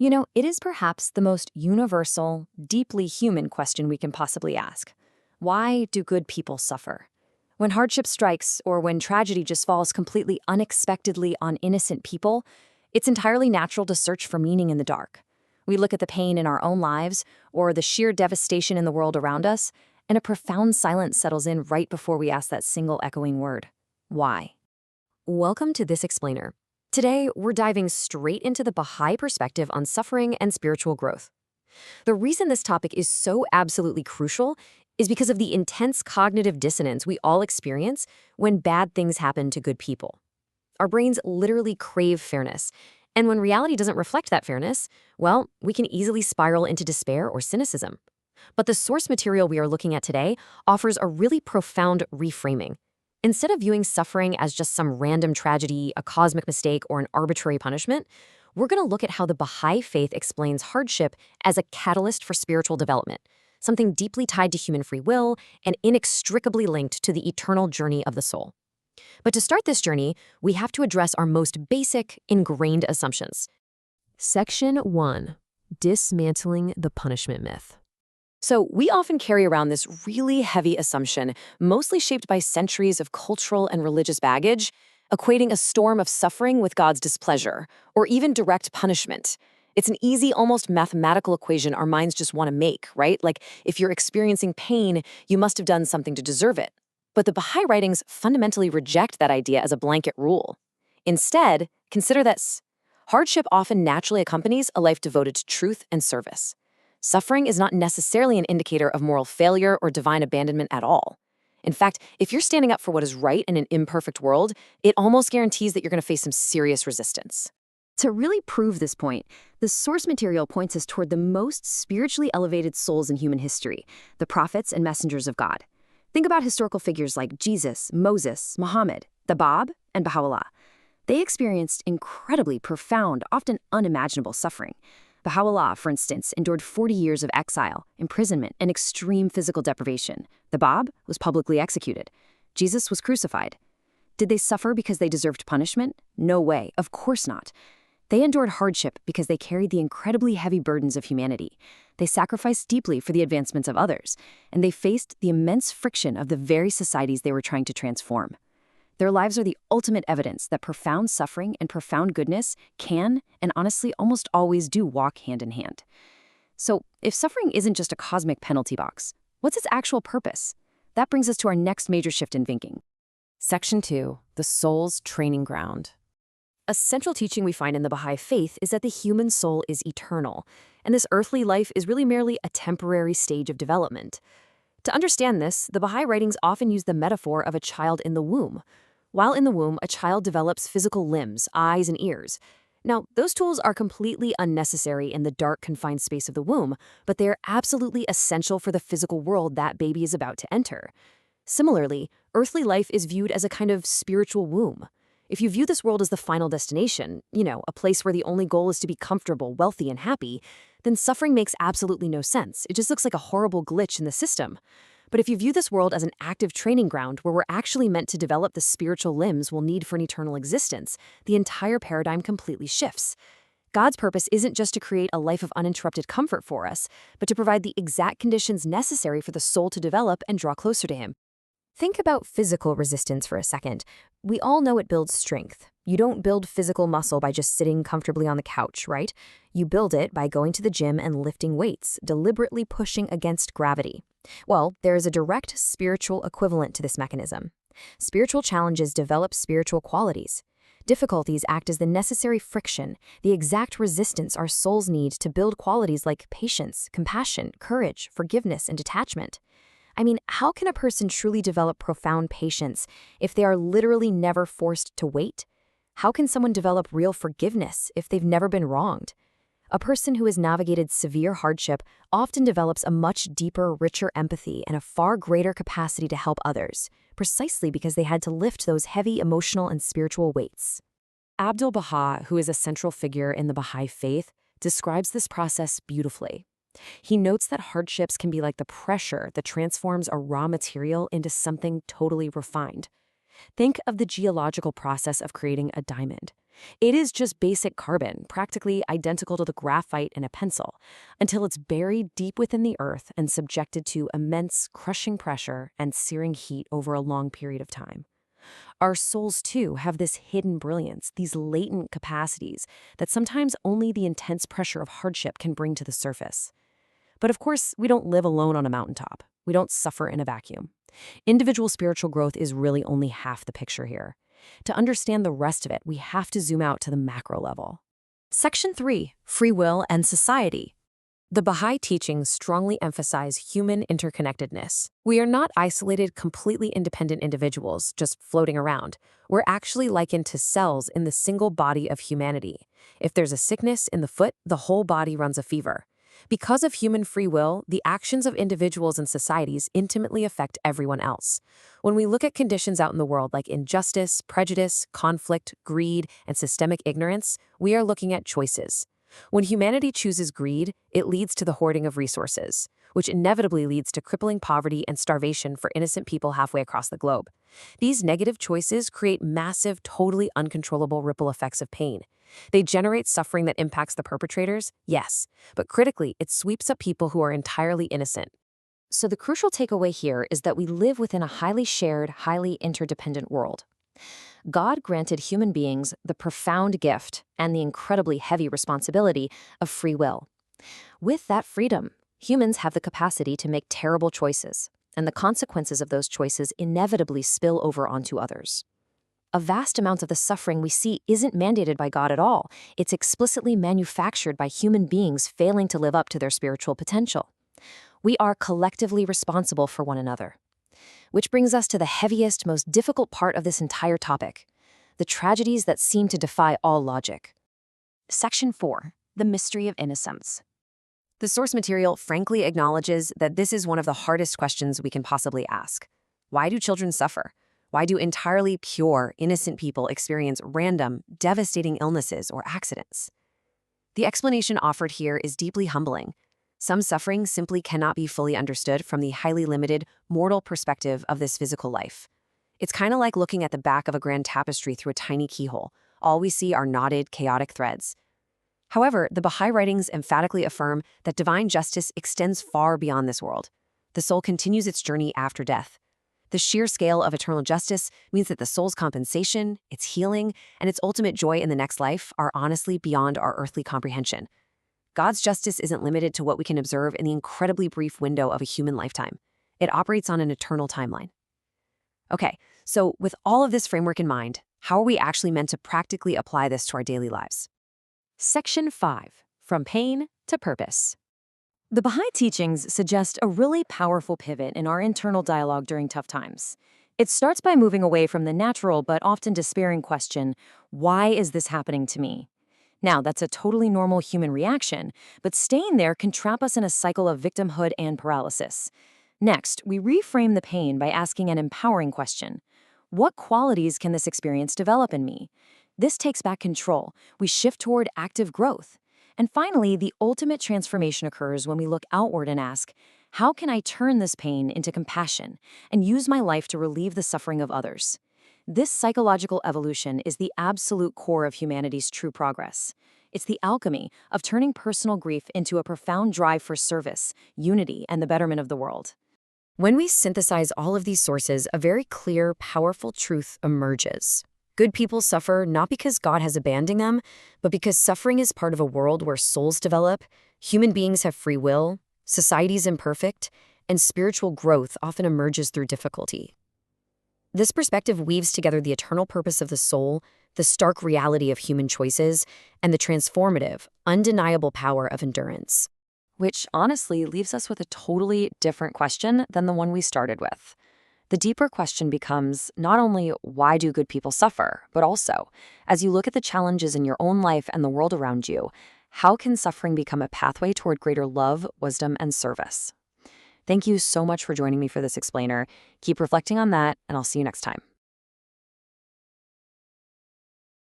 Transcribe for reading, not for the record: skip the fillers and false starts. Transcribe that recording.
It is perhaps the most universal, deeply human question we can possibly ask. Why do good people suffer? When hardship strikes, or when tragedy just falls completely unexpectedly on innocent people, it's entirely natural to search for meaning in the dark. We look at the pain in our own lives, or the sheer devastation in the world around us, and a profound silence settles in right before we ask that single echoing word. Why? Welcome to This Explainer. Today, we're diving straight into the Bahá'í perspective on suffering and spiritual growth. The reason this topic is so absolutely crucial is because of the intense cognitive dissonance we all experience when bad things happen to good people. Our brains literally crave fairness, and when reality doesn't reflect that fairness, well, we can easily spiral into despair or cynicism. But the source material we are looking at today offers a really profound reframing. Instead of viewing suffering as just some random tragedy, a cosmic mistake, or an arbitrary punishment, we're going to look at how the Bahá'í Faith explains hardship as a catalyst for spiritual development, something deeply tied to human free will and inextricably linked to the eternal journey of the soul. But to start this journey, we have to address our most basic, ingrained assumptions. Section 1. Dismantling the punishment myth. So we often carry around this really heavy assumption, mostly shaped by centuries of cultural and religious baggage, equating a storm of suffering with God's displeasure, or even direct punishment. It's an easy, almost mathematical equation our minds just want to make, right? Like, if you're experiencing pain, you must have done something to deserve it. But the Bahá'í writings fundamentally reject that idea as a blanket rule. Instead, consider this. Hardship often naturally accompanies a life devoted to truth and service. Suffering is not necessarily an indicator of moral failure or divine abandonment at all. In fact, if you're standing up for what is right in an imperfect world, it almost guarantees that you're going to face some serious resistance. To really prove this point, the source material points us toward the most spiritually elevated souls in human history, the prophets and messengers of God. Think about historical figures like Jesus, Moses, Muhammad, the Bab, and Baha'u'llah. They experienced incredibly profound, often unimaginable suffering. Baha'u'llah, for instance, endured 40 years of exile, imprisonment, and extreme physical deprivation. The Bab was publicly executed. Jesus was crucified. Did they suffer because they deserved punishment? No way, of course not. They endured hardship because they carried the incredibly heavy burdens of humanity. They sacrificed deeply for the advancements of others, and they faced the immense friction of the very societies they were trying to transform. Their lives are the ultimate evidence that profound suffering and profound goodness can, and honestly almost always do, walk hand in hand. So, if suffering isn't just a cosmic penalty box, what's its actual purpose? That brings us to our next major shift in thinking. Section 2. The soul's training ground. A central teaching we find in the Bahá'í Faith is that the human soul is eternal, and this earthly life is really merely a temporary stage of development. To understand this, the Bahá'í writings often use the metaphor of a child in the womb. While in the womb, a child develops physical limbs, eyes, and ears. Now, those tools are completely unnecessary in the dark, confined space of the womb, but they are absolutely essential for the physical world that baby is about to enter. Similarly, earthly life is viewed as a kind of spiritual womb. If you view this world as the final destination, a place where the only goal is to be comfortable, wealthy, and happy, then suffering makes absolutely no sense. It just looks like a horrible glitch in the system. But if you view this world as an active training ground where we're actually meant to develop the spiritual limbs we'll need for an eternal existence, the entire paradigm completely shifts. God's purpose isn't just to create a life of uninterrupted comfort for us, but to provide the exact conditions necessary for the soul to develop and draw closer to Him. Think about physical resistance for a second. We all know it builds strength. You don't build physical muscle by just sitting comfortably on the couch, right? You build it by going to the gym and lifting weights, deliberately pushing against gravity. Well, there is a direct spiritual equivalent to this mechanism. Spiritual challenges develop spiritual qualities. Difficulties act as the necessary friction, the exact resistance our souls need to build qualities like patience, compassion, courage, forgiveness, and detachment. I mean, how can a person truly develop profound patience if they are literally never forced to wait? How can someone develop real forgiveness if they've never been wronged? A person who has navigated severe hardship often develops a much deeper, richer empathy and a far greater capacity to help others, precisely because they had to lift those heavy emotional and spiritual weights. Abdu'l-Baha, who is a central figure in the Bahá'í Faith, describes this process beautifully. He notes that hardships can be like the pressure that transforms a raw material into something totally refined. Think of the geological process of creating a diamond. It is just basic carbon, practically identical to the graphite in a pencil, until it's buried deep within the earth and subjected to immense crushing pressure and searing heat over a long period of time. Our souls, too, have this hidden brilliance, these latent capacities that sometimes only the intense pressure of hardship can bring to the surface. But of course, we don't live alone on a mountaintop. We don't suffer in a vacuum. Individual spiritual growth is really only half the picture here. To understand the rest of it, we have to zoom out to the macro level. Section 3, Free Will and Society. The Bahá'í teachings strongly emphasize human interconnectedness. We are not isolated, completely independent individuals just floating around. We're actually likened to cells in the single body of humanity. If there's a sickness in the foot, the whole body runs a fever. Because of human free will, the actions of individuals and societies intimately affect everyone else. When we look at conditions out in the world like injustice, prejudice, conflict, greed, and systemic ignorance, we are looking at choices. When humanity chooses greed, it leads to the hoarding of resources, which inevitably leads to crippling poverty and starvation for innocent people halfway across the globe. These negative choices create massive, totally uncontrollable ripple effects of pain. They generate suffering that impacts the perpetrators, yes, but critically, it sweeps up people who are entirely innocent. So the crucial takeaway here is that we live within a highly shared, highly interdependent world. God granted human beings the profound gift and the incredibly heavy responsibility of free will. With that freedom, humans have the capacity to make terrible choices, and the consequences of those choices inevitably spill over onto others. A vast amount of the suffering we see isn't mandated by God at all. It's explicitly manufactured by human beings failing to live up to their spiritual potential. We are collectively responsible for one another. Which brings us to the heaviest, most difficult part of this entire topic, the tragedies that seem to defy all logic. Section 4, The Mystery of Innocence. The source material frankly acknowledges that this is one of the hardest questions we can possibly ask. Why do children suffer? Why do entirely pure, innocent people experience random, devastating illnesses or accidents? The explanation offered here is deeply humbling. Some suffering simply cannot be fully understood from the highly limited, mortal perspective of this physical life. It's kind of like looking at the back of a grand tapestry through a tiny keyhole. All we see are knotted, chaotic threads. However, the Baha'i writings emphatically affirm that divine justice extends far beyond this world. The soul continues its journey after death. The sheer scale of eternal justice means that the soul's compensation, its healing, and its ultimate joy in the next life are honestly beyond our earthly comprehension. God's justice isn't limited to what we can observe in the incredibly brief window of a human lifetime. It operates on an eternal timeline. Okay, so with all of this framework in mind, how are we actually meant to practically apply this to our daily lives? Section 5, From Pain to Purpose. The Baha'i teachings suggest a really powerful pivot in our internal dialogue during tough times. It starts by moving away from the natural but often despairing question, why is this happening to me? Now, that's a totally normal human reaction, but staying there can trap us in a cycle of victimhood and paralysis. Next, we reframe the pain by asking an empowering question. What qualities can this experience develop in me? This takes back control. We shift toward active growth. And finally, the ultimate transformation occurs when we look outward and ask, how can I turn this pain into compassion and use my life to relieve the suffering of others? This psychological evolution is the absolute core of humanity's true progress. It's the alchemy of turning personal grief into a profound drive for service, unity, and the betterment of the world. When we synthesize all of these sources, a very clear, powerful truth emerges. Good people suffer not because God has abandoned them, but because suffering is part of a world where souls develop, human beings have free will, society is imperfect, and spiritual growth often emerges through difficulty. This perspective weaves together the eternal purpose of the soul, the stark reality of human choices, and the transformative, undeniable power of endurance. Which honestly leaves us with a totally different question than the one we started with. The deeper question becomes not only why do good people suffer, but also, as you look at the challenges in your own life and the world around you, how can suffering become a pathway toward greater love, wisdom, and service? Thank you so much for joining me for this explainer. Keep reflecting on that, and I'll see you next time.